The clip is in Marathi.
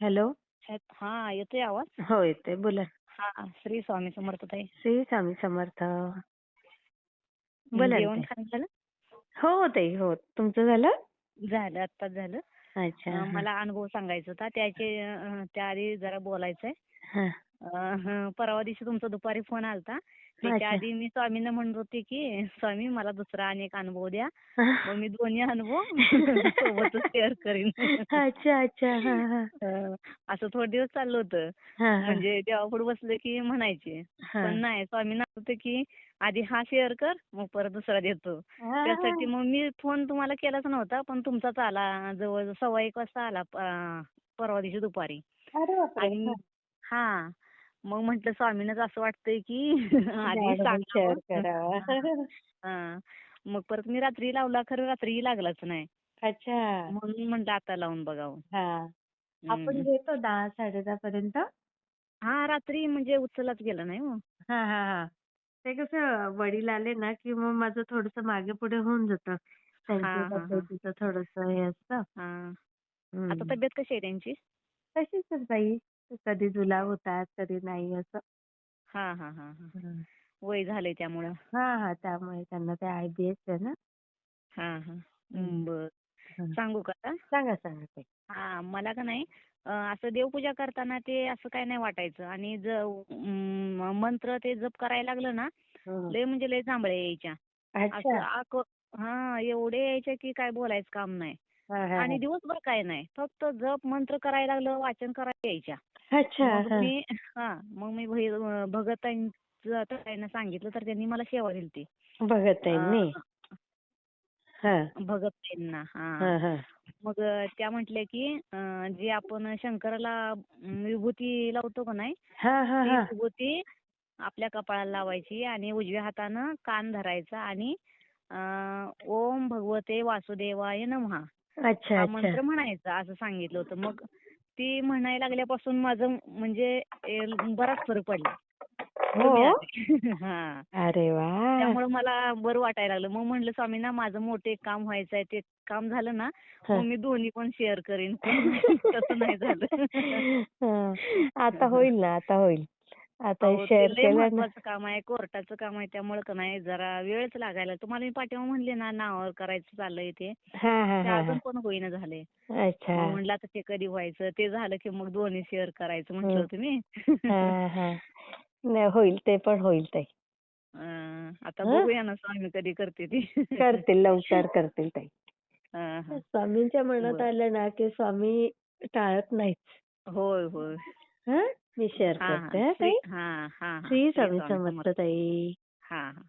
हॅलो. हा, येतोय आवाज? हो, येतोय. बोला. हा, श्री स्वामी समर्थ ताई. श्री स्वामी समर्थ. बोला ना जेवण ताई. खाणं झालं? हो ताई, हो. तुमचं झालं? झालं, आत्ताच झालं. अच्छा. हां. मला अनुभव सांगायचा होता. त्याआधी जरा बोलायचंय. हां. परवा दिवशी तुमचा दुपारी फोन आलता. त्याच्या अच्छा. आधी मी स्वामींना म्हणत होते की स्वामी मला दुसरा आणि एक अनुभव द्या. मग मी दोन्ही अनुभव सोबतच शेअर करीन. अच्छा, अच्छा. हां, हां. असं थोडे दिवस चाललं होतं. हां, हां. म्हणजे देवापुढे बसले की म्हणायचे. पण हां. नाही, स्वामींना होतं की आधी हा शेअर कर, मग परत दुसरा देतो. हां, त्यासाठी हां. मग मी फोन तुम्हाला केलाच नव्हता, पण तुमचाच आला. जवळ 1:15 वाजता आला परवा दिवशी दुपारी. अरे बापरे! आणि हां. हां. मग म्हटलं स्वामींनाच असं वाटतंय की हा आधी अनुभव सांगावं. शेअर करावा. हां. हां. मग परत मी रात्री लावला, खरं रात्रीही लागलाच नाही. अच्छा. म्हणून म्हटलं आता लावून बघावं. हां. आपण हं. घेतो 10, 10:30 पर्यंत. हां, रात्री म्हणजे उचललाच गेला नाही हो. हां, हां, हां. ते कसं वडील आले ना, की मग माझं थोडंसं मागे-पुढे होऊन जातं. त्यांच्या हां, हां, हां. तब्येतीचं थोडंसं हे असतं. हां. आता हं. तब्येत कशी आहे त्यांची? तशीच आहे बाई. कधी जुलाब होतात, कधी नाही असं. हां, हां, हां, हां. हं. वय झालंय त्यामुळं. हां, हां. त्यामुळे त्यांना ते आय-बी-एस आहे ना. हां, हां. हं. बरं. हं. सांगू का आता? सांगा, सांगा ताई. हां, मला का नाही असं देवपूजा करताना ते असं काही नाही वाटायचं आणि मंत्र ते जप करायला लागलं ना, हं. लय म्हणजे लय जांभळ्या यायच्या. असं अच्छा. हां, एवढे यायच्या की काय बोलायचं काम नाही. हां, हां, आणि हां. दिवसभर काय नाही. फक्त जप मंत्र करायला लागलं, वाचन करायला यायच्या. अच्छा. मग हां. मी मग मी भगतांचं ताईंना सांगितलं, तर त्यांनी मला सेवा दिली. भगत ताईंनी? हां. भगत ताईंना. हां. हां, हां. मग त्या म्हटल्या की जे आपण शंकराला विभूती लावतो का नाही, हां, हां, ती हां. विभूती आपल्या कपाळाला लावायची आणि उजव्या हातानं कान धरायचा आणि ओम भगवते वासुदेवाय नमः अच्छा, हा अच्छा. मंत्र म्हणायचा असं सांगितलं होतं. मग ती म्हणायला लागल्यापासून माझं म्हणजे बराच फरक पडला. कमी हो? आले. हां. अरे वाह! त्यामुळे मला बरं वाटायला लागलं. मग म्हटलं स्वामींना माझं मोठं एक काम व्हायचंय. ते काम झालं ना, मग हां. मी दोन्ही पण शेअर करीन. पण तसं नाही झालं. हां. आता होईल ना, आता होईल. आता अहो, ते शेअर लय केलं ना. महत्वाचं काम आहे, कोर्टाचं काम आहे. त्यामुळे का नाही जरा वेळच लागायला. तुम्हाला मी पाठीमागं म्हणले ना, नावावर करायचं चाललंय ते. हां, हां, ते हां, अजून हां. पण होईना झालंय. अच्छा. मग म्हटलं आता ते कधी व्हायचं. ते झालं की मग दोन्ही शेअर करायचं म्हटलं हं. होतं मी. हां, हां. नाही होईल, ते पण होईल ताई. आता हं? बघूया ना स्वामी कधी करते ती. करतील, लवकर करतील ताई. हां, हां. स्वामींच्या मनात बरं. आलं ना, की स्वामी टाळत नाहीत. होय, होय. हं? मी शेअर हां, हां. करते हां ताई. हां, हां, हां. श्री श्री स्वामी स्वामी समर्थ समर्थ. ताई. हां, हां.